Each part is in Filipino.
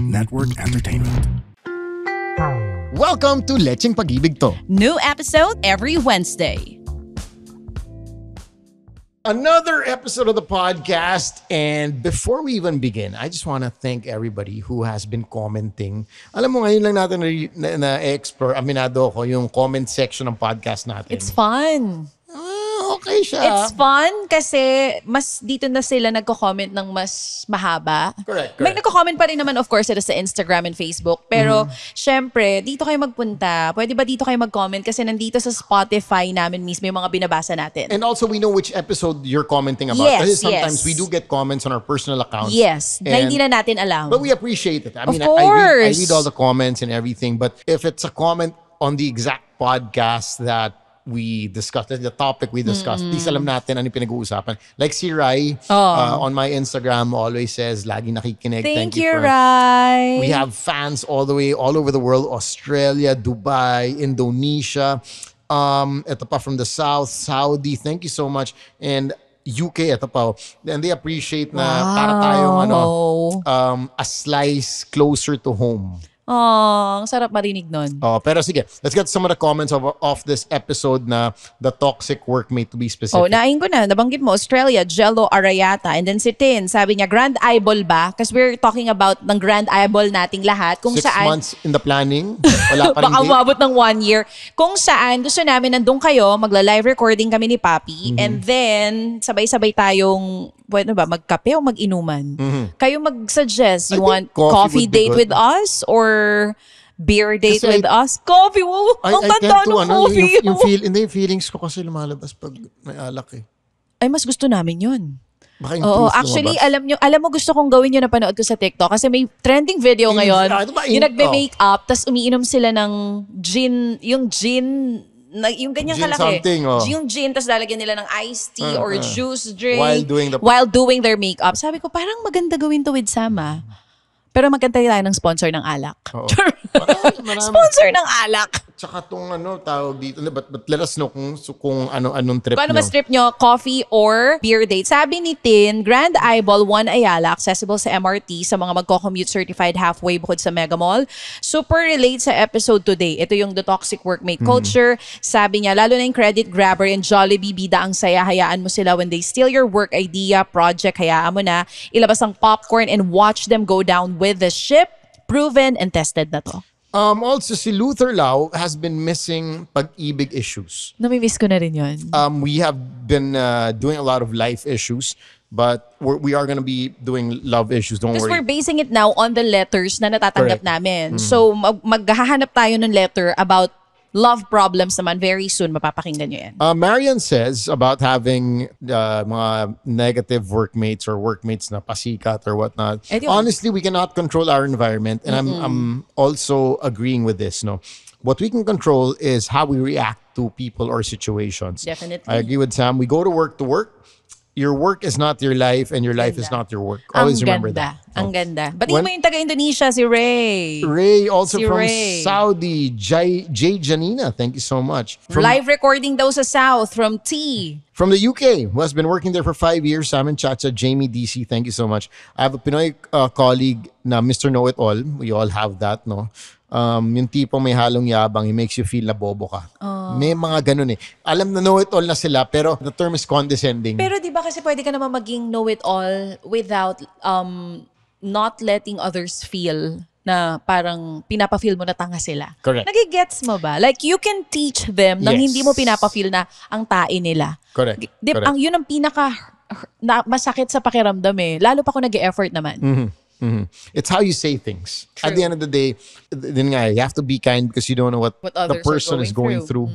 Network Entertainment. Welcome to Lecheng Pag-ibig To. New episode every Wednesday. Another episode of the podcast, and before we even begin, I just want to thank everybody who has been commenting. Alam mo, ngayon lang natin na-explore, aminado ko, yung comment section ng podcast natin. It's fun. Okay siya. It's fun kasi mas dito na sila nagko-comment ng mas mahaba. Correct. May nagko-comment pa rin naman of course sa Instagram and Facebook. Pero syempre, dito kayo magpunta. Pwede ba dito kayo mag-comment? Kasi nandito sa Spotify namin mismo yung mga binabasa natin. And also, we know which episode you're commenting about. Yes, Kasi sometimes yes. we do get comments on our personal accounts. Yes, na hindi na natin alam. But we appreciate it. I mean, Of I course. read all the comments and everything. But if it's a comment on the exact podcast that we discussed, the topic we discussed, please alam natin ano yung pinag-uusapan. Like si Rai, on my Instagram, always says, lagi nakikinig. Thank you, Rai. We have fans all over the world. Australia, Dubai, Indonesia. Ito pa from the South, Saudi. Thank you so much. And UK, ito pa. And they appreciate na para tayong a slice closer to home. Oh, ang sarap marinig nun. Oh, pero sige, let's get some of the comments of this episode na the toxic workmate to be specific. Oh, naing ko na. Nabanggit mo, Australia, Jello Arayata. And then si Tin, sabi niya, grand eyeball ba? Because we're talking about ng grand eyeball nating lahat. Kung 6 saan, months in the planning. Wala pa rin baka date. umabot ng 1 year. Kung saan, gusto namin nandun kayo, magla-live recording kami ni Papi. And then, sabay-sabay tayong, pwede ba, magkape o mag-inuman? Kayo mag-suggest, you I think want coffee coffee would be date good. with us or beer date Kasi with us? Coffee, wow! Ang tanda ng coffee. yung feelings ko kasi lumalabas pag may alak eh. Ay, mas gusto namin yun. Baka yung Oo, truth actually, lumabas. alam mo gusto kong gawin yun na panood ko sa TikTok kasi may trending video ngayon. Ito ba, Yung nagbe-makeup, tas umiinom sila ng gin, yung yung ganyang Gin kalaki. something, oh. Yung gin, tas lalagyan nila ng iced tea or juice drink. While doing their makeup. Sabi ko, parang maganda gawin to with Sama. Pero magkanta tayo ng sponsor ng alak. Oo. Marami. Sponsor ng alak. Tsaka itong tawag dito. But let us know kung anong trip Kung ano nyo. mas trip nyo, coffee or beer date. Sabi ni Tin, Grand Eyeball 1 Ayala, accessible sa MRT sa mga magko-commute certified halfway bukod sa Mega Mall. Super relate sa episode today. Ito yung The Toxic Workmate Culture. Sabi niya, lalo na yung credit grabber and Jollibee, bida ang saya. Hayaan mo sila when they steal your work idea, project, hayaan mo na. Ilabas ang popcorn and watch them go down with the ship. Proven and tested na to. Also, si Luther Lau has been missing pag-ibig issues. Namimiss ko na rin yun. We have been doing a lot of life issues, but we are gonna be doing love issues. Don't Because worry. we're basing it now on the letters na natatanggap Correct. namin. So, maghahanap tayo ng letter about love problems naman. Very soon, mapapakinggan nyo yan. Marian says about having mga negative workmates or workmates na pasikat or whatnot. Yun. Honestly, we cannot control our environment, and I'm also agreeing with this. No, what we can control is how we react to people or situations. Definitely. I agree with Sam. We go to work. Your work is not your life, and your life is not your work. Always remember that. Ang ganda. Batiin mo yung taga-Indonesia, si Ray. Ray, also Si from Ray. Saudi, Jay Janina. Thank you so much. Live recording daw sa South from T. From the UK, who has been working there for 5 years, Sam and Chacha, Jamie DC, thank you so much. I have a Pinoy colleague na Mr. Know-It-All. We all have that, no? Yung tipong may halong yabang, he makes you feel na bobo ka. May mga ganun eh. Alam na know-it-all na sila, pero the term is condescending. Pero di ba kasi pwede ka naman maging know-it-all without not letting others feel na parang pinapa-feel mo na tanga sila. Correct. Nagigets mo ba? Like, you can teach them nang Yes. hindi mo pinapa-feel na ang tae nila. Correct. Correct. Yun ang pinaka masakit sa pakiramdam eh. Lalo pa kung nag-e-effort naman. It's how you say things. At the end of the day, din nga, you have to be kind because you don't know what the others are person is going through.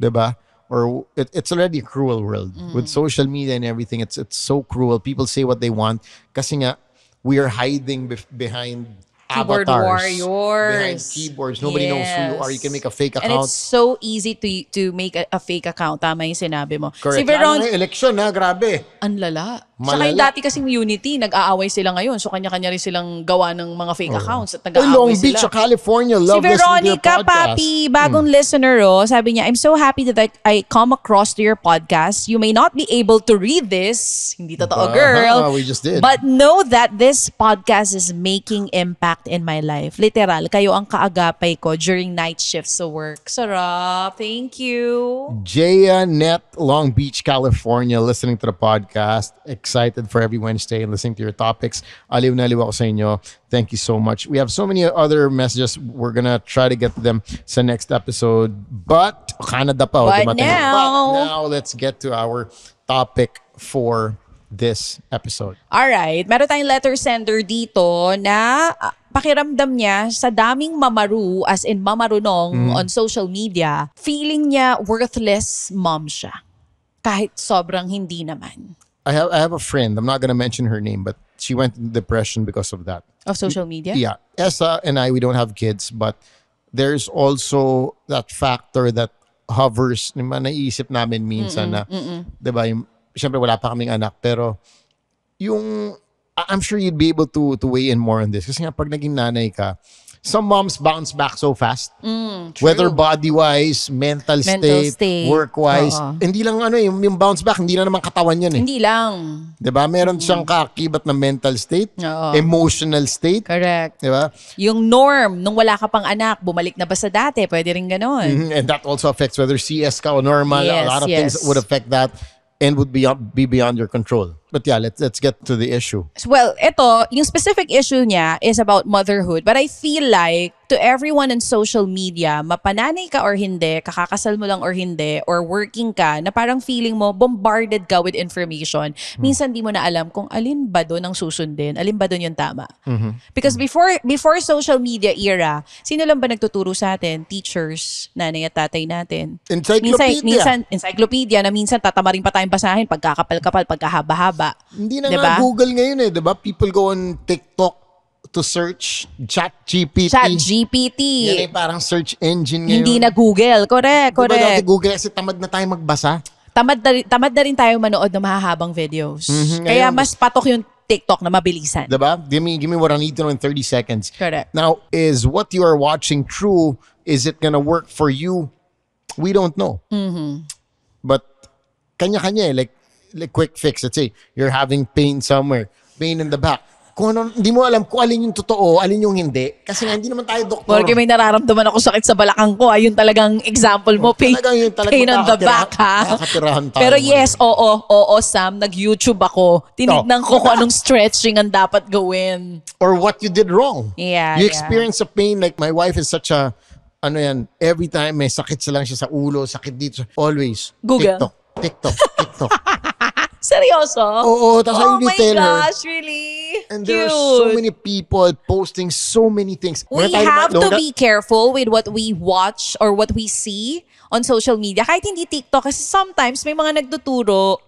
Diba? Or it's already a cruel world. With social media and everything, it's so cruel. People say what they want. Kasi nga, we are hiding behind Keyboard avatars. warriors. Behind keyboards. Nobody knows who you are. You can make a fake account. And it's so easy to make a fake account. Tama yung sinabi mo. Correct. Si Veron, Lalo na yung election, ha? Grabe. ang lala. Saka yung Malala. dati kasing Unity, nag-aaway sila ngayon. So kanya-kanya rin silang gawa ng mga fake accounts at Oy, nag-aaway Long Beach, sila. California. Si Love listening to your Veronica, podcast. papi, bagong listener, sabi niya, I'm so happy that I come across to your podcast. You may not be able to read this. Hindi totoo, girl. We just did. But know that this podcast is making impact in my life. Literal, kayo ang kaagapay ko during night shifts sa work. Sarap. Thank you. Jaya Net, Long Beach, California, listening to the podcast. Excited for every Wednesday and listening to your topics. Aliw na aliw ako sa inyo. Thank you so much. We have so many other messages. We're gonna try to get to them sa next episode. But, Canada pa. But dumating. now- But now, let's get to our topic for this episode. Alright, meron tayong letter sender dito na pakiramdam niya sa daming mamaru, as in mamarunong on social media, feeling niya worthless mom siya. Kahit sobrang hindi naman. I have a friend. I'm not gonna mention her name, but she went into depression because of that. Of social media? Yeah. Esa and I, we don't have kids, but there's also that factor that hovers, naisip namin minsan na, diba, syempre wala pa kaming anak, pero I'm sure you'd be able to weigh in more on this. Kasi nga, pag naging nanay ka, some moms bounce back so fast. Whether body-wise, mental state, work-wise. Oo. Hindi lang yung bounce back, hindi na naman katawan yun eh. Hindi lang. Diba? Meron siyang kaakibat na mental state, Oo. emotional state. Correct. Diba? Yung norm, nung wala ka pang anak, bumalik na ba sa dati? Pwede rin ganon. And that also affects whether CS ka o normal. A Yes, lot of yes. things would affect that and would be beyond your control. But yeah, let's get to the issue. Well, ito, yung specific issue niya is about motherhood. But I feel like to everyone on social media, mapananay ka or hindi, kakakasal mo lang or hindi, or working ka, na parang feeling mo, bombarded ka with information. Minsan di mo na alam kung alin ba doon ang susundin, alin ba doon yung tama. Because before social media era, sino lang ba nagtuturo sa atin? Teachers, nanay at tatay natin. Encyclopedia. Minsan, encyclopedia na minsan tatamarin pa tayong basahin, pagkakapal-kapal, pagkahaba-haba. Hindi na Diba? nga Google ngayon eh, diba? People go on TikTok to search ChatGPT. ChatGPT. Yan ay parang search engine ngayon. Hindi na Google. Correct, Diba dati correct. Google kasi tamad na tayo magbasa? Tamad na rin tayo manood ng mahahabang videos. Kaya Ngayon, mas patok yung TikTok na mabilisan. Diba? Give me what I need to know in 30 seconds. Correct. Now, is what you are watching true? Is it gonna work for you? We don't know. But kanya-kanya eh. Like quick fix. Let's say you're having pain somewhere, pain in the back. Kung ano, hindi mo alam kung alin yung totoo, alin yung hindi. Kasi nga, hindi naman tayo doktor. Porque may nararamdaman ako sakit sa balakang ko. Ayun talagang example mo. Pain, Talagang yun, talagang pain on the back, ha? makakatirahan tayo. Pero yes, oo, Sam, nag-YouTube ako. Tinignan ko kung anong stretching ang dapat gawin. Or what you did wrong. Yeah, You yeah. experience a pain. Like my wife is such a, every time may sakit lang siya sa ulo, sakit dito. Always. Google. TikTok. Seryoso? Oo, tapos I oh really my tell her. gosh, really? And Cute. there are so many people posting so many things. We have to be careful with what we watch or what we see on social media. Kahit hindi TikTok, kasi sometimes may mga nagtuturo,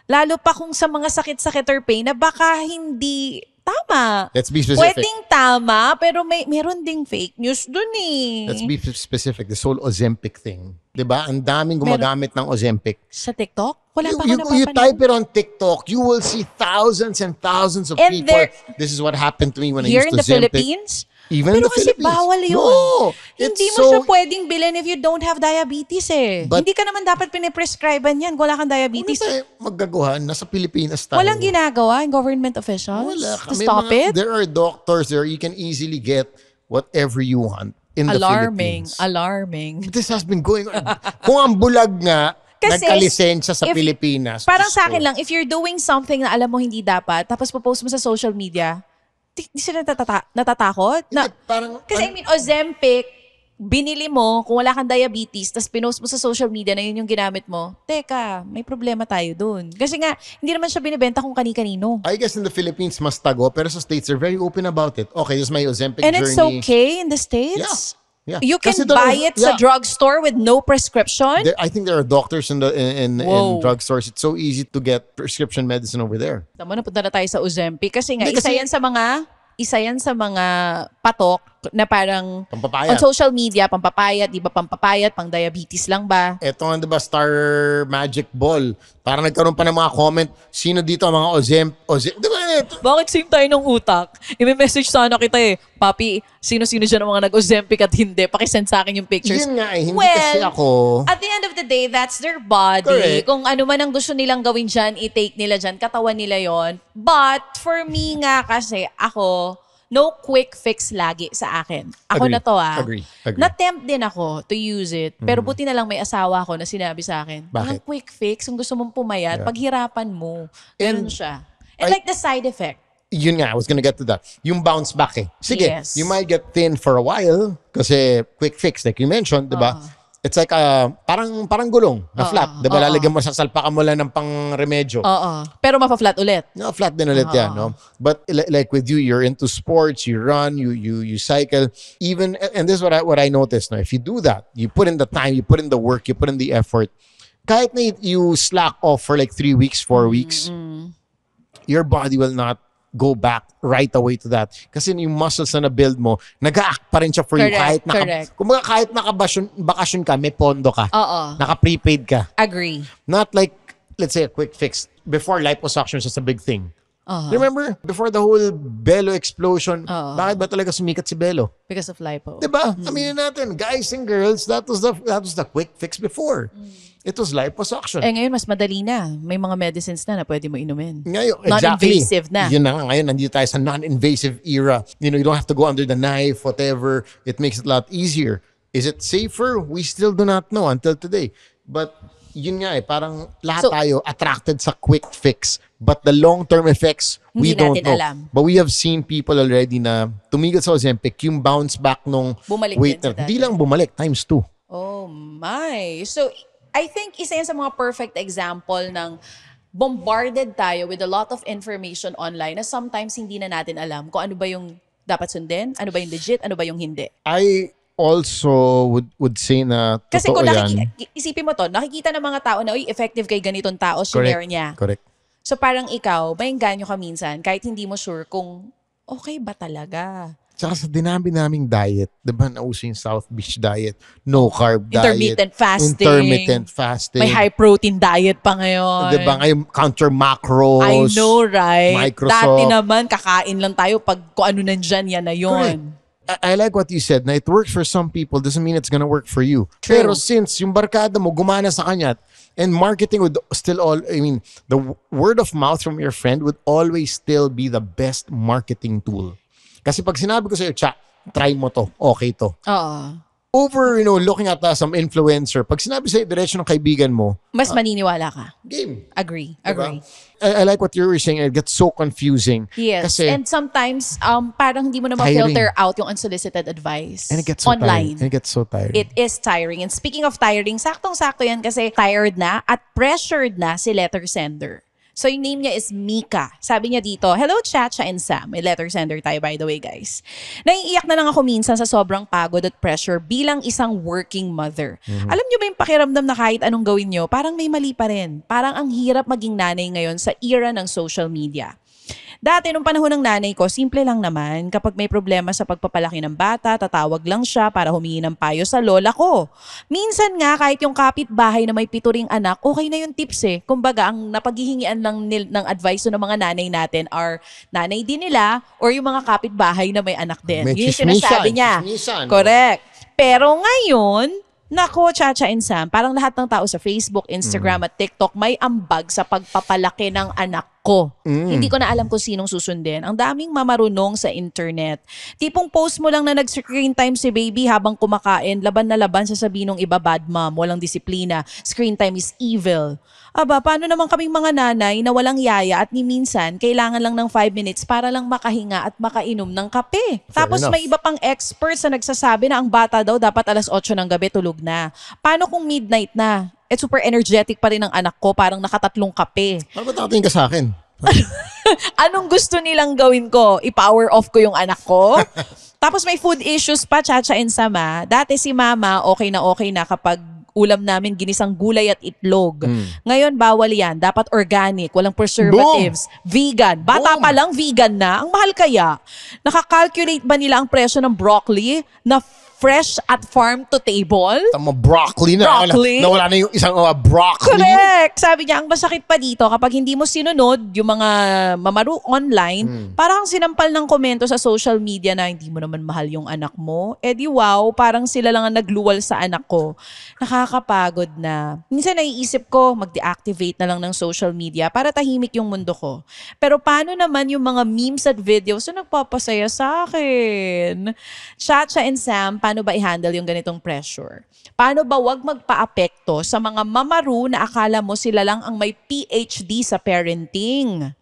lalo pa kung sa mga sakit-sakit or pain, na baka hindi tama. Let's be specific. Pwedeng tama, pero meron ding fake news dun eh. Let's be specific. This whole Ozempic thing. Diba? Ang daming gumagamit ng Ozempic. Sa TikTok? Wala pa ako You napapanood. type it on TikTok, you will see thousands and thousands of And people. there- This is what happened to me when I Here used in the Ozempic. Philippines? Even in Pero the kasi Philippines. bawal yun. No! Hindi It's mo so- siya pwedeng bilhin if you don't have diabetes eh. But- Hindi ka naman dapat piniprescribean yan kung wala kang Ano diabetes. tayo magagawa? Nasa Pilipinas tayo. Walang ginagawa in government officials Wala. to Kami stop it? There are doctors there. You can easily get whatever you want in the Alarming. Philippines. Alarming. This has been going on. Kung ang bulag nga, Kasi, nagkalisensya sa if- Pilipinas. Parang Diyos sa akin ko. lang, if you're doing something na alam mo hindi dapat, tapos popost mo sa social media, di sila natatakot? Na, Hindi, parang, kasi I mean, Ozempic, binili mo kung wala kang diabetes, tapos pinost mo sa social media na yun yung ginamit mo, teka, may problema tayo dun. Kasi nga, hindi naman siya binibenta kung kani-kanino. I guess in the Philippines, mas tago. Pero sa States, they're very open about it. Okay, this is my Ozempic And journey. it's okay in the States? Yeah. You can Kasi doon- buy it sa yeah. drugstore with no prescription? I think there are doctors in Whoa. drugstores. It's so easy to get prescription medicine over there. Tama, napunta na tayo sa Ozempic. Kasi nga, Hindi, kasi- isa yan sa mga patok Na parang Pampapayat. on social media, pampapayat, di ba pampapayat, pang diabetes lang ba? Eto nga, diba, Star Magic Ball. Parang nagkaroon pa ng mga comment, sino dito ang mga diba, Bakit same tayo ng utak? I-message sana kita Papi, sino-sino dyan ang mga nag-Ozempic at hindi? Pakisend sa akin yung pictures. yun nga hindi kasi ako. At the end of the day, that's their body. Correct. Kung ano man ang gusto nilang gawin dyan, i-take nila dyan, katawan nila yon. But for me nga kasi, ako, no quick fix lagi sa akin. Ako Agree. na to Agree. Na-tempt din ako to use it. Pero buti na lang may asawa ko na sinabi sa akin, Bakit? ang quick fix, kung gusto mong pumayat, Yeah. paghirapan mo. Ganun And siya. And like the side effect. Yun nga, I was gonna get to that. Yung bounce back Sige, Yes. you might get thin for a while kasi quick fix, like you mentioned, diba? It's like parang gulong na flat. Diba, lalagyan mo sa salpakan mo lang ng pang-remedyo. Oo. Pero mapa-flat ulit. No, flat din ulit yan, no? But like with you, you're into sports, you run, you cycle. Even, and this is what I noticed, no? If you do that, you put in the time, you put in the work, you put in the effort, kahit na you slack off for like 3 weeks, 4 weeks, your body will not go back right away to that. Kasi yung muscles na na-build mo, nag-a-act pa rin siya for you Correct. Kumbaga kahit bakasyon ka, may pondo ka. Oo. Naka-prepaid ka. Agree. Not like, let's say, a quick fix. Before liposuction is a big thing. Remember, before the whole Belo explosion, bakit ba talaga sumikat si Belo? Because of lipo. Diba? Aminin natin, guys and girls, that was the quick fix before. It was liposuction. Ngayon, mas madali na. May mga medicines na pwede mo inumin. Ngayon, exactly. Non-invasive na. Yun na nga, ngayon, nandito tayo sa non-invasive era. You don't have to go under the knife, whatever. It makes it a lot easier. Is it safer? We still do not know until today. But yun nga parang lahat tayo attracted sa quick fix. But the long-term effects, we Hindi don't natin know. alam. But we have seen people already na tumigil sa Ozempic, yung bounce back nung Bumalik weight. din sa dati. Hindi lang bumalik, times 2. Oh my. So, I think isa yan sa mga perfect example ng bombarded tayo with a lot of information online na sometimes hindi na natin alam kung ano ba yung dapat sundin, ano ba yung legit, ano ba yung hindi. I also would say na Kasi totoo kung yan. isipin mo to, nakikita ng mga tao na, uy, effective kay ganitong tao, share niya. Correct. So parang ikaw, maingganyo ka minsan kahit hindi mo sure kung okay ba talaga. Tsaka sa dinami naming diet, di ba nauso yung South Beach diet, no carb diet, intermittent fasting, may high protein diet pa ngayon. Di ba ngayon counter macros, I know, right? Microsoft. Dati naman, kakain lang tayo pag kung ano nandyan, yan na yun. I like what you said na it works for some people doesn't mean it's gonna work for you. True. Pero since yung barkada mo gumana sa kanya and marketing would still the word of mouth from your friend would always still be the best marketing tool. Kasi pag sinabi ko sa'yo, try mo to, okay to. Oo. Over, looking at some influencer, pag sinabi sa'yo, diretso ng kaibigan mo, Mas maniniwala ka. game. Agree. Diba? I like what you were saying. It gets so confusing. Yes. Kasi, And sometimes, parang hindi mo na Tiring. ma-filter out yung unsolicited advice. and it gets so online. tiring. And it gets so tiring. It is tiring. And speaking of tiring, saktong-sakto yan kasi tired na at pressured na si letter sender. So yung name niya is Mika. Sabi niya dito, hello Chacha and Sam. May letter sender tayo by the way guys. Naiiyak na lang ako minsan sa sobrang pagod at pressure bilang isang working mother. Alam niyo ba yung pakiramdam na kahit anong gawin niyo, parang may mali pa rin. Parang ang hirap maging nanay ngayon sa era ng social media. Dati, nung panahon ng nanay ko, simple lang naman. Kapag may problema sa pagpapalaki ng bata, tatawag lang siya para humingi ng payo sa lola ko. Minsan nga, kahit yung kapitbahay na may 7 ring anak, okay na yung tips eh. Kumbaga, ang napaghihingian lang ng advice ng mga nanay natin are nanay din nila or yung mga kapitbahay na may anak din. May Yun yung chismisan, sinasabi niya. chismisan. Correct. Pero ngayon, nako, Chacha and Sam, parang lahat ng tao sa Facebook, Instagram at TikTok may ambag sa pagpapalaki ng anak ko. Hindi ko na alam kung sinong susundin. Ang daming mamarunong sa internet. Tipong post mo lang na nag-screen time si baby habang kumakain, laban na laban sasabihin ng iba bad mom, walang disiplina, screen time is evil. Aba, paano naman kaming mga nanay na walang yaya at ni minsan kailangan lang ng 5 minutes para lang makahinga at makainom ng kape. Tapos enough. may iba pang experts na nagsasabi na ang bata daw dapat alas 8 ng gabi tulog na. Paano kung midnight na? Super energetic pa rin ang anak ko, parang nakatatlong kape. Ano ba nakatingin ka sa akin? Anong gusto nilang gawin ko? I-power off ko yung anak ko? Tapos may food issues pa, Chacha and Sama. Dati si mama, okay na kapag ulam namin ginisang gulay at itlog. Ngayon, bawal yan. Dapat organic, walang preservatives, vegan. Bata pa lang, vegan na. Ang mahal kaya. Nakakalculate ba nila ang presyo ng broccoli na fresh at farm to table? Tama, broccoli na. Broccoli? Nawala na yung isang broccoli. Correct! Sabi niya, ang masakit pa dito, kapag hindi mo sinunod yung mga mamaru online, parang sinampal ng komento sa social media na hindi mo naman mahal yung anak mo. Eh di wow, parang sila lang ang nagluwal sa anak ko. Nakakapagod na. Minsan naiisip ko, mag-deactivate na lang ng social media para tahimik yung mundo ko. Pero paano naman yung mga memes at videos na nagpapasaya sa akin? Chacha and Sam, paano ba i-handle yung ganitong pressure? Paano ba wag magpa-apekto sa mga mamaru na akala mo sila lang ang may PhD sa parenting?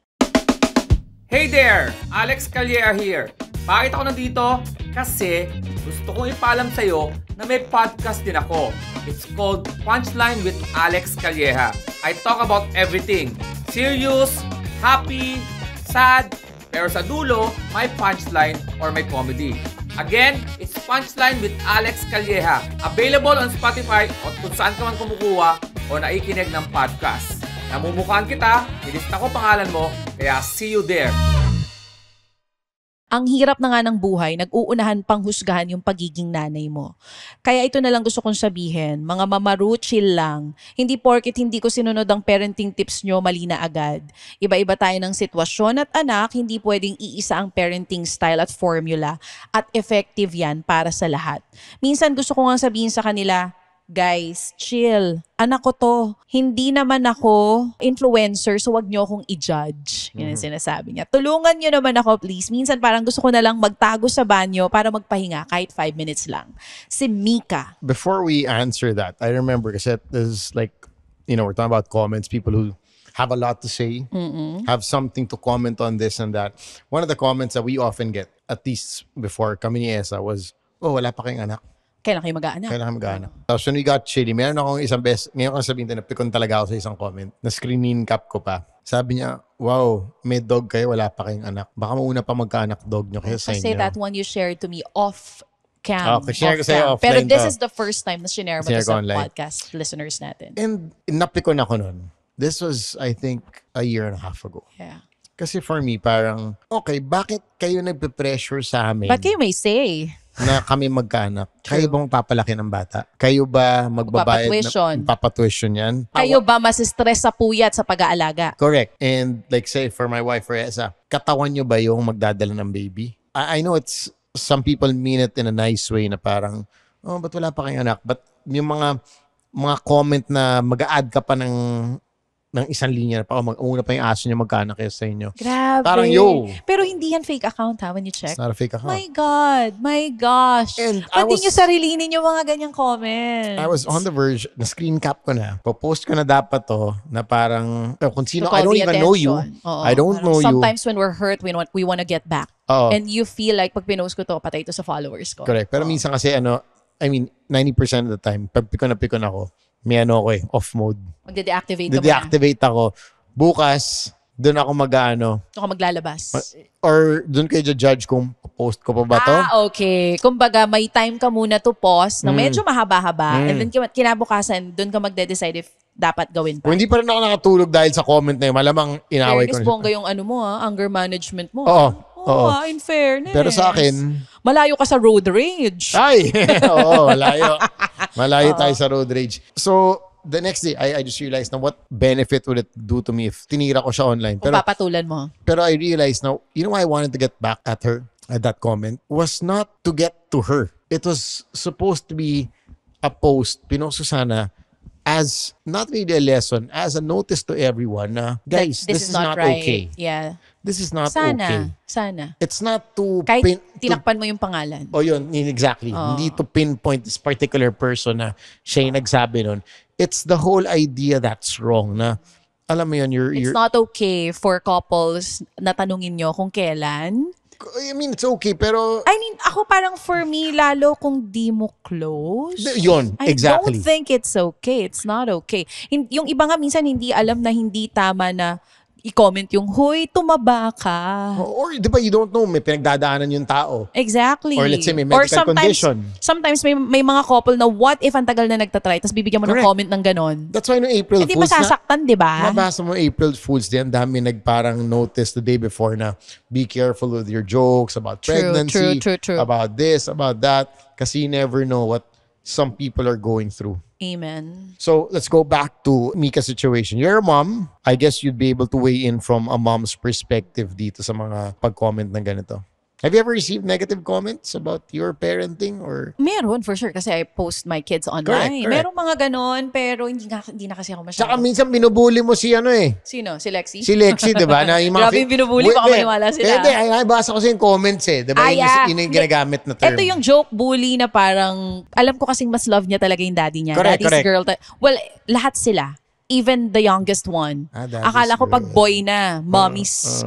Hey there! Alex Calleja here. Bakit ako nandito? Kasi gusto kong ipaalam sa'yo na may podcast din ako. It's called Punchline with Alex Calleja. I talk about everything. Serious, happy, sad, pero sa dulo, may punchline or may comedy. Again, it's Punchline with Alex Calleja. Available on Spotify o kung saan ka man kumukuha o naikinig ng podcast. Namumukhaan kita, nilista ko pangalan mo, kaya see you there. Ang hirap na nga ng buhay, nag-uunahan pang husgahan yung pagiging nanay mo. Kaya ito na lang gusto kong sabihin, mga mamaru, chill lang. Hindi porket hindi ko sinunod ang parenting tips nyo, mali na agad. Iba-iba tayo ng sitwasyon at anak, hindi pwedeng iisa ang parenting style at formula. At effective yan para sa lahat. Minsan gusto ko nga sabihin sa kanila, guys, chill. Anak ko to. Hindi naman ako influencer, so wag nyo akong i-judge. Yun ang sinasabi niya. Tulungan nyo naman ako, please. Minsan parang gusto ko na lang magtago sa banyo para magpahinga kahit 5 minutes lang. Si Mika. Before we answer that, I remember kasi there's like, we're talking about comments, people who have a lot to say, have something to comment on this and that. One of the comments that we often get, at least before kami ni Esa, was, wala pa kayong anak. Kailan kayo mag-aanak? Kailangan mag-aanak. Tapos when we got chilly, meron akong isang beses, ngayon ko sabihin na pikon talaga ako sa isang comment, na screening cap ko pa. Sabi niya, wow, may dog kayo, wala pa kayong anak. Baka mauna pa magkaanak dog niyo kaya sa inyo. Kasi that one you shared to me off cam. Okay, share ko sa'yo offline. Pero this to. is the first time na shinare mo Share to sa ko online. podcast listeners natin. And napikon ako nun. This was, I think, a year and a half ago. Yeah. Kasi for me, parang, okay, bakit kayo nagpe-pressure sa amin? Ba't kayo may say? Na kami magkaanak? Kayo ba magpapalaki ng bata? Kayo ba magbabayad Papatuition yan? Kayo ba masistress sa puyat sa pag-aalaga? Correct. And like say, for my wife, Reza, katawan nyo ba yung magdadala ng baby? I know it's, some people mean it in a nice way na parang, ba't wala pa kayong anak? But yung mga comment na mag-a-add ka pa ng isang linya na pa, mag-una pa yung aso niya magkaanak kayo sa inyo. Grabe. Parang Pero hindi yan fake account when you check. It's not a fake account. My God. My gosh. And Pati nyo sarilinin yung mga ganyang comments. I was on the verge, na screen cap ko na. Popost ko na dapat to, na parang, kung sino, To I don't call the even know you. attention. Oo. I don't know you. Sometimes when we're hurt, we want to get back. Oo. And you feel like, pag pinost ko to, patay ito sa followers ko. Correct. Pero minsan kasi, 90% of the time, pag pikon ako, may off mode. Magde-deactivate ka muna. De-deactivate ako. Bukas, doon ako Doon ka maglalabas. or doon kayo judge kung post ko pa ba to? Okay. Kumbaga, may time ka muna to pause na medyo mahaba-haba and then kinabukasan, doon ka magde-decide if dapat gawin pa. Kung hindi pa rin ako nakatulog dahil sa comment na yun, malamang inaway ko. Fairness, bongga yung anger management mo. Oo. In fairness. Pero sa akin, malayo ka sa road rage. ay! Oo, malayo. Malayo tayo sa road rage. So, the next day, I just realized na what benefit would it do to me if tinira ko siya online. Kung papatulan mo. Pero I realized now, why I wanted to get back at her, at that comment, was not to get to her. It was supposed to be a post, pinost ko sana, as not really a lesson, as a notice to everyone na, guys, this is not right. okay. Yeah. This is not okay. Sana. It's not to... Kahit tinakpan mo yung pangalan. yun, exactly. Hindi to pinpoint this particular person na siya yung nagsabi nun. It's the whole idea that's wrong na, alam mo yun, It's not okay for couples na tanungin nyo kung kailan. It's okay, pero... Ako parang for me, lalo kung di mo close. Yun, exactly. I don't think it's okay. It's not okay. Yung iba nga minsan hindi alam na hindi tama na i-comment yung, "Hoy, tumaba ka." Or, di ba, you don't know, may pinagdadaanan yung tao. Exactly. Or let's say may medical condition. Sometimes may mga couple na what if ang tagal na nagtatry tapos bibigyan mo ng Correct. comment ng ganon. That's why no April Hindi Fools masasaktan, di ba? Mabasa mo April Fools din, dami nagparang notice the day before na be careful with your jokes about pregnancy, True. about this, about that, kasi you never know what some people are going through. Amen. So let's go back to Mika's situation. You're a mom. I guess you'd be able to weigh in from a mom's perspective dito sa mga pag-comment ng ganito. Have you ever received negative comments about your parenting or? Meron, for sure. Kasi I post my kids online. Correct. Merong mga ganon, pero hindi na kasi ako masyado. Saka minsan binubuli mo si ano eh. Sino? Si Lexi? Si Lexi, di ba? Na yung mga Grabe yung binubuli, baka maniwala sila. Hindi, ay basa ko sa yung comments eh. Di ba? Yun yung ginagamit na term. Ito yung joke bully na parang, alam ko kasing mas love niya talaga yung daddy niya. Correct. Girl. Well, lahat sila. Even the youngest one. Daddy's Akala ko pag girl. boy na, mommy's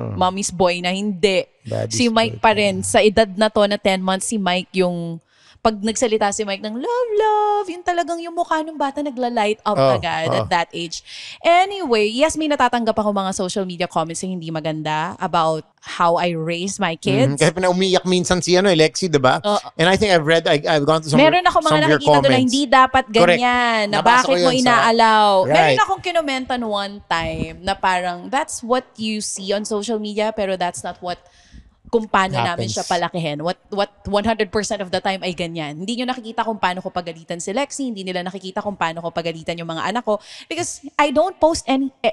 boy na. Hindi. Daddy's Si Mike boy. pa rin. Sa edad na to na 10 months, si Mike yung, pag nagsalita si Mike ng love, yun talagang yung mukha ng bata nagla-light up agad at that age. Anyway, yes, may natatanggap ako mga social media comments na hindi maganda about how I raise my kids. Kaya pinaumiyak minsan si ano, Lexi, di ba? And I think I've gone to some Meron ako some mga of your nakikita doon na comments. hindi dapat ganyan. Na Nabasa bakit ko mo yun sa- inaalaw. Right. Meron akong kinomentan one time na parang that's what you see on social media pero that's not what kung paano namin Happens. siya palakihin. What 100% of the time ay ganyan. Hindi nyo nakikita kung paano ko pagalitan si Lexi. Hindi nila nakikita kung paano ko pagalitan yung mga anak ko. Because I don't post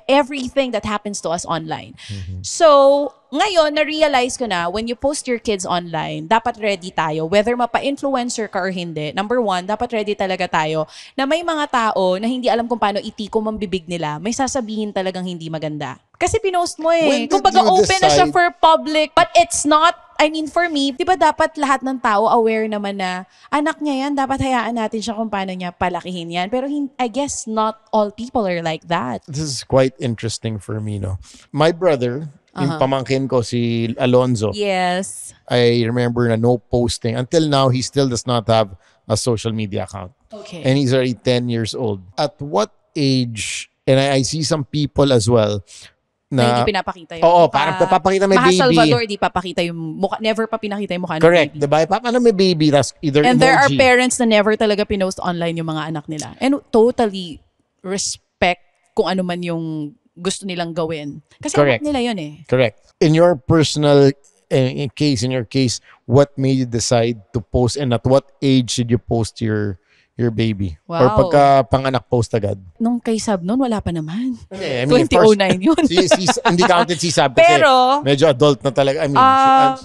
everything that happens to us online. So, ngayon, na-realize ko na, when you post your kids online, dapat ready tayo. Whether mapa-influencer ka or hindi, number one, dapat ready talaga tayo na may mga tao na hindi alam kung paano itiko ang bibig nila, may sasabihin talagang hindi maganda. Kasi pinost mo When eh. did Kumbaga you open na siya decide- for public. But it's not, I mean for me, di ba dapat lahat ng tao aware naman na anak niya yan, dapat hayaan natin siya kung paano niya palakihin yan. Pero I guess not all people are like that. This is quite interesting for me, no? My brother, yung pamangkin ko, si Alonzo, Yes. I remember na no posting. Until now, he still does not have a social media account. Okay. And he's already 10 years old. At what age, and I see some people as well, na hindi pinapakita yung Oo, mukha. parang papakita may baby. Salvador, di papakita yung mukha. Never pa pinakita yung mukha ng Correct, baby. diba? Paano may baby, tas either And emoji. there are parents na never talaga pinost online yung mga anak nila. And totally respect kung ano man yung gusto nilang gawin. Kasi Correct. anak nila yun eh. Correct. In your personal in your case, what made you decide to post and at what age did you post your baby? Wow. Or pagka panganak post agad? Nung kay Sab noon, wala pa naman. Okay, I mean, of course, 2009 yun. hindi counted si Sab kasi Pero, medyo adult na talaga. I mean,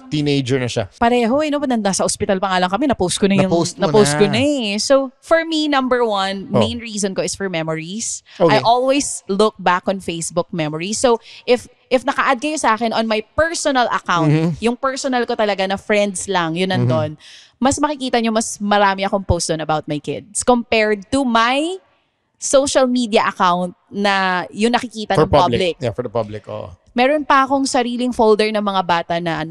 teenager na siya. pareho eh, no? Nasa ospital pa nga lang kami, na-post ko na yung, Na-post mo na. ko na eh. So, for me, number one, main reason ko is for memories. Okay. I always look back on Facebook memories. So, if naka-add kayo sa akin on my personal account, yung personal ko talaga na friends lang, yun nandun, mas makikita nyo, mas marami akong post doon about my kids compared to my social media account na yung nakikita For ng public. Yeah, for the public. Oh. Meron pa akong sariling folder ng mga bata na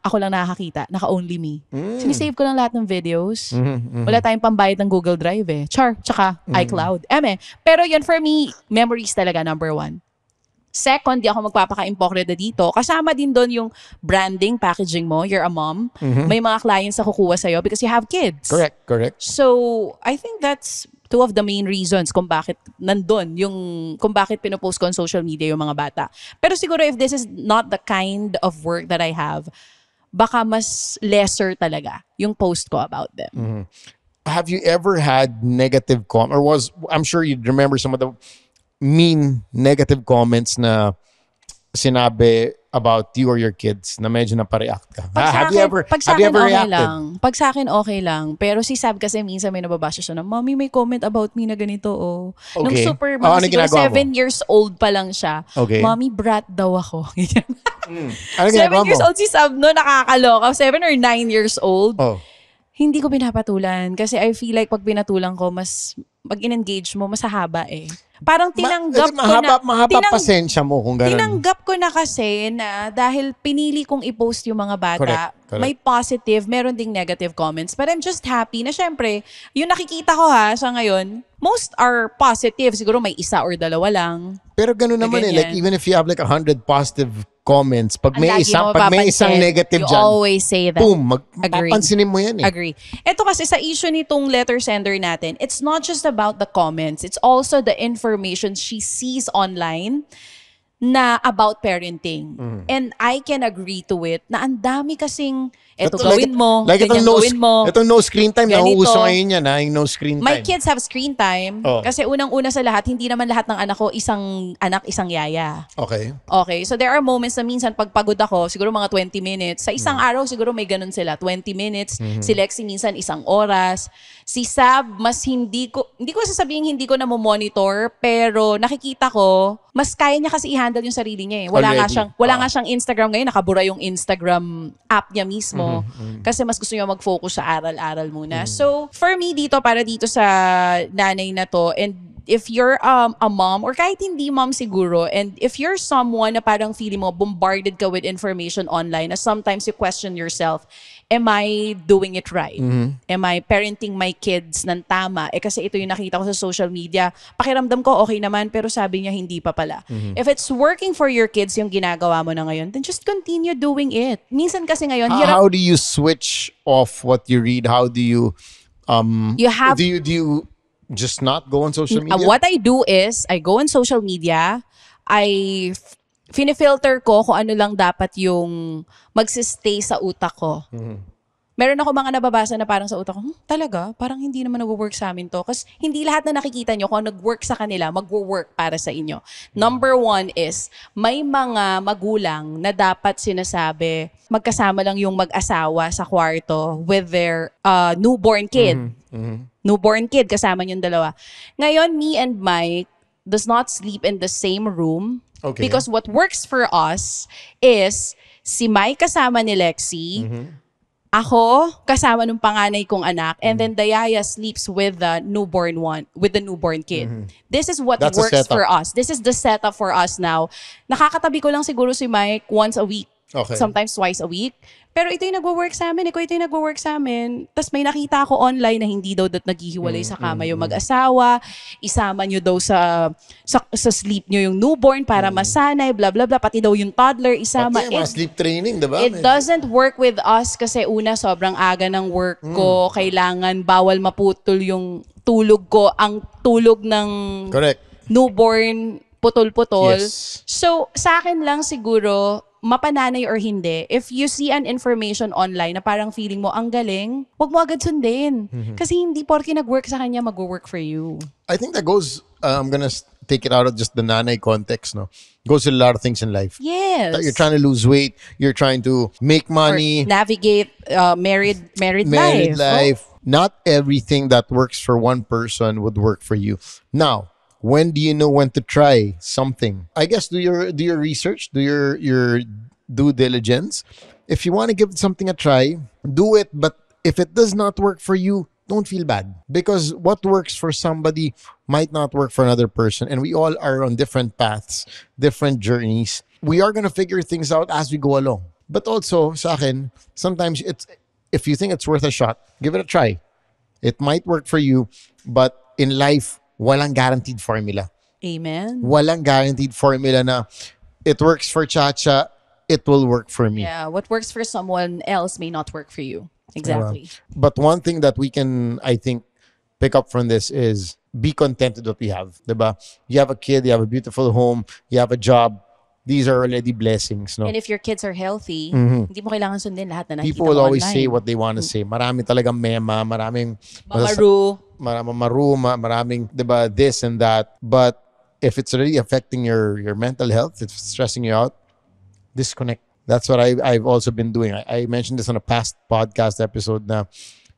ako lang nakakita, naka-only me. Sinisave ko lang lahat ng videos. Wala tayong pambayad ng Google Drive eh. Tsaka iCloud. Pero yun for me, memories talaga number one. Second, di ako magpapaka-impokreda dito. Kasama din doon yung branding, packaging mo. You're a mom. May mga clients na kukuha sa'yo because you have kids. Correct. So, I think that's two of the main reasons kung bakit nandun, kung bakit pinopost ko on social media yung mga bata. Pero siguro if this is not the kind of work that I have, baka mas lesser talaga yung post ko about them. Have you ever had negative I'm sure you remember some of the mean negative comments na sinabi about you or your kids na medyo napareact ka? Have you ever reacted? Pag sa akin, okay lang. Pero si Sab kasi minsan may nababasa siya na, Mommy, may comment about me na ganito, oh. Nung Okay. super, Ano siguro ginagawa mo? 7 years old pa lang siya. Okay. Mommy, brat daw ako. Ano 7 ginagawa mo? years old si Sab no, nakakaloka. 7 or 9 years old. Oh. Hindi ko pinapatulan. Kasi I feel like pag pinatulan ko, mas pag in-engage mo, mas haba eh. Parang tinanggap ko na... Mahaba pasensya mo kung ganun. Tinanggap ko na kasi na dahil pinili kong i-post yung mga bata, Correct. may positive, meron ding negative comments. But I'm just happy na syempre, yung nakikita ko sa ngayon, most are positive. Siguro may isa or dalawa lang. Pero ganun naman ganyan. Like even if you have like 100 positive comments, pag Ang may lagi mo isang mapapansin. negative You dyan, always say that. boom, Agree. papansinin mo yan eh. Agree. Ito kasi sa issue nitong letter sender natin, it's not just about the comments. It's also the information she sees online na about parenting. And I can agree to it na ang dami kasing eto gawin mo, ganyan gawin mo. Itong no screen time, ganito. nauuso ngayon yan yung no screen time. My kids have screen time Oh. kasi unang-una sa lahat, hindi naman lahat ng anak ko isang anak, isang yaya. Okay. Okay, so there are moments na minsan pag pagod ako, siguro mga 20 minutes. Sa isang araw, siguro may ganun sila, 20 minutes. Si Lexie minsan isang oras. Si Sab, mas hindi ko sasabihin hindi ko na monitor, pero nakikita ko, mas kaya niya kasi i-handle yung sarili niya eh. Wala nga siyang Instagram ngayon, nakabura yung Instagram app niya mismo. Kasi mas gusto niya mag-focus sa aral-aral muna. So, for me para dito sa nanay na to, and if you're a mom, or kahit hindi mom siguro, and if you're someone na parang feeling mo bombarded ka with information online, na sometimes you question yourself, am I doing it right? Am I parenting my kids ng tama? Kasi ito yung nakita ko sa social media. Pakiramdam ko okay naman, pero sabi niya hindi pa pala. If it's working for your kids yung ginagawa mo na ngayon, then just continue doing it. Minsan kasi ngayon, How do you switch off what you read? How do you you have do you just not go on social media? What I do is, I go on social media, finifilter ko kung ano lang dapat yung magsistay sa utak ko. Meron ako mga nababasa na parang sa utak ko, talaga? Parang hindi naman nag-work sa amin to. Kasi hindi lahat na nakikita nyo, kung nag-work sa kanila, mag-work para sa inyo. Number one is, may mga magulang na dapat sinasabi, magkasama lang yung mag-asawa sa kwarto with their newborn kid. Newborn kid, kasama yung dalawa. Ngayon, me and Mike does not sleep in the same room. Okay. Because what works for us is si Mike kasama ni Lexie, ako kasama nung panganay kong anak, and then Dayaya sleeps with the newborn kid. This is what That's a works setup. for us. This is the setup for us now. Nakakatabi ko lang siguro si Mike once a week. Okay. Sometimes twice a week. Pero ito yung nag-work sa amin. Tapos may nakita ako online na hindi daw naghihiwalay sa kama yung mag-asawa. Isama nyo daw sa sleep nyo yung newborn para masanay, blah, blah, blah. Pati daw yung toddler, isama. Pati mga sleep training, diba? It doesn't work with us kasi una, sobrang aga ng work ko. Kailangan, bawal maputol yung tulog ko. Ang tulog ng Correct. newborn, putol-putol. Yes. So, sa akin lang siguro, mapananay or hindi, if you see an information online na parang feeling mo ang galing, wag mo agad sundin. Kasi hindi porke nag-work sa kanya, mag-work for you. I think that goes, I'm gonna take it out of just the nanay context, no? Goes with a lot of things in life. Yes. That you're trying to lose weight, you're trying to make money, Or navigate married life. Not everything that works for one person would work for you. Now, when do you know when to try something? I guess do your research, do your due diligence. If you want to give something a try, do it. But if it does not work for you, don't feel bad. Because what works for somebody might not work for another person. And we all are on different paths, different journeys. We are going to figure things out as we go along. But also, sa akin, sometimes if you think it's worth a shot, give it a try. It might work for you, but in life, walang guaranteed formula. Amen. Walang guaranteed formula na it works for Chacha, it will work for me. Yeah, what works for someone else may not work for you. Exactly. But one thing that we can, I think, pick up from this is be content with what we have. Diba? You have a kid, you have a beautiful home, you have a job. These are already blessings. No? And if your kids are healthy, hindi mo kailangan sundin lahat na nakikita People will mo always online. say what they want to say. Marami talagang mema, maraming Mamaru. maraming, diba, this and that. But if it's really affecting your mental health, if it's stressing you out, disconnect. That's what I've also been doing. I mentioned this on a past podcast episode na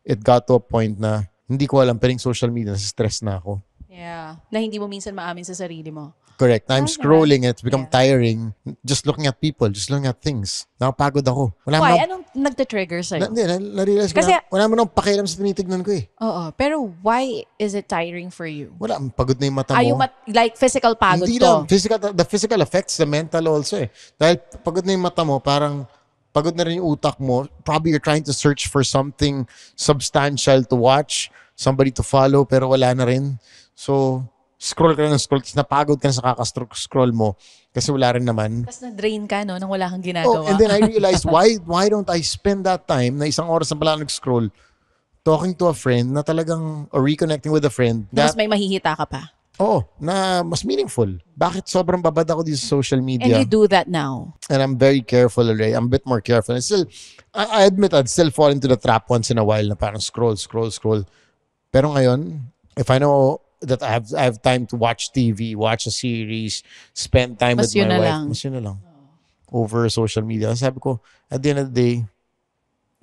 it got to a point na hindi ko alam, pero yung social media, nasa stress na ako. Yeah. Na hindi mo minsan maamin sa sarili mo. Correct. I'm scrolling and it's become Yeah. tiring. Just looking at people, just looking at things. Nakapagod ako. Wala mo Why? na, Anong nagte-trigger sa'yo? na-realize ko Kasi- na, wala mo nang pakialam sa tinitignan ko eh. Oo. Pero why is it tiring for you? Wala, pagod na yung mata mo. Are you like physical pagod Hindi to? lang. The physical affects the mental also eh. Dahil pagod na yung mata mo, parang pagod na rin yung utak mo. Probably you're trying to search for something substantial to watch, somebody to follow, pero wala na rin. So, scroll ka na ng scroll, tapos napagod ka na sa kakascroll mo kasi wala rin naman. Tapos na-drain ka, no? Nang wala kang Oh, ginagawa. and then I realized, why don't I spend that time na isang oras na pala nag-scroll talking to a friend na talagang, or reconnecting with a friend Tapos that, may mahihita ka pa. na mas meaningful. Bakit sobrang babad ako dito sa social And media? you do that now. And I'm very careful already. I'm a bit more careful. And still, I admit I'd still fall into the trap once in a while na parang scroll. Pero ngayon, if I know that I have time to watch TV, watch a series, spend time Mas with yun my na wife, lang. mas yun na lang. Over social media. Sabi ko, at the end of the day,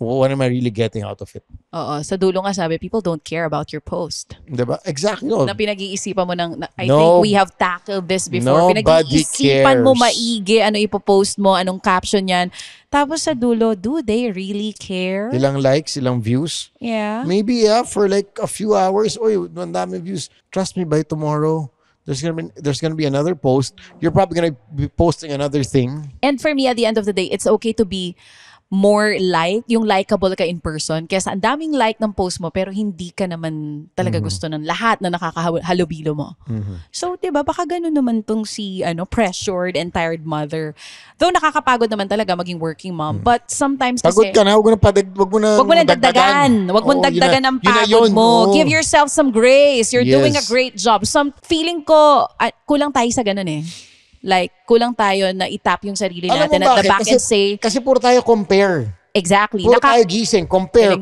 what am I really getting out of it? Oo. Sa dulo nga sabi, people don't care about your post. Diba? Exactly. No. Na pinag-iisipan mo I No. think we have tackled this before. Nobody Pinag-iisipan mo cares. maigi, ano ipopost mo, anong caption yan. Tapos sa dulo, do they really care? Ilang likes, ilang views. Yeah. Maybe, for like a few hours. Oy, ang dami views. Trust me, by tomorrow, there's gonna be another post. You're probably gonna be posting another thing. And for me, at the end of the day, it's okay to be more yung likable ka in person. Kaya ang daming like ng post mo, pero hindi ka naman talaga gusto ng lahat na nakakahalubilo mo. So, diba, baka ganun naman tong si pressured and tired mother. Though nakakapagod naman talaga maging working mom. But sometimes Pagod kasi, ka na, huwag mo na dagdagan. Wag mo Oo, dagdagan ng yun na pagod yun. mo. Oo. Give yourself some grace. You're doing a Yes. great job. Feeling ko, kulang tayo sa ganun eh. Like, kulang tayo na itap yung sarili Alam mo natin at the bakit? back and say, Kasi puro tayo compare. exactly. Puro tayo gising. Compare.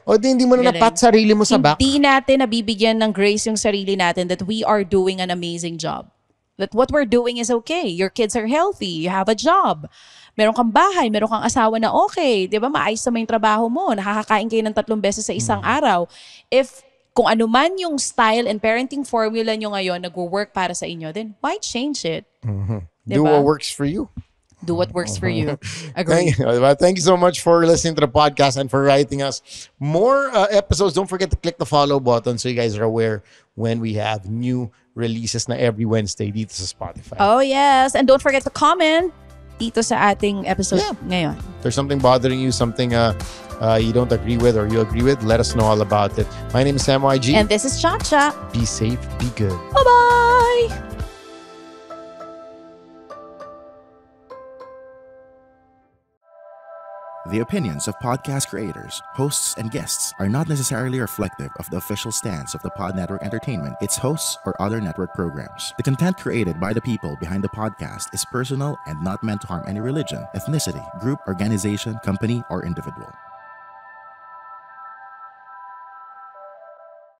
O hindi mo na Galing. napat sarili mo sa back. Hindi natin nabibigyan ng grace yung sarili natin that we are doing an amazing job. That what we're doing is okay. Your kids are healthy. You have a job. Meron kang bahay, meron kang asawa na okay. Di ba? Maayos naman yung trabaho mo. Nakakakain kayo ng 3 beses sa isang araw. If kung ano man yung style and parenting formula nyo ngayon nagwo-work para sa inyo, then why change it? Do Diba? what works for you. Do what works for you. Agree. Thank you so much for listening to the podcast and for writing us more episodes. Don't forget to click the follow button so you guys are aware when we have new releases na every Wednesday dito sa Spotify. Oh, yes. And don't forget to comment dito sa ating episode Yeah. ngayon. If there's something bothering you, something you don't agree with or you agree with, let us know all about it. My name is Sam YG. And this is Chacha. Be safe, be good. Bye-bye! The opinions of podcast creators, hosts, and guests are not necessarily reflective of the official stance of the Pod Network Entertainment, its hosts, or other network programs. The content created by the people behind the podcast is personal and not meant to harm any religion, ethnicity, group, organization, company, or individual.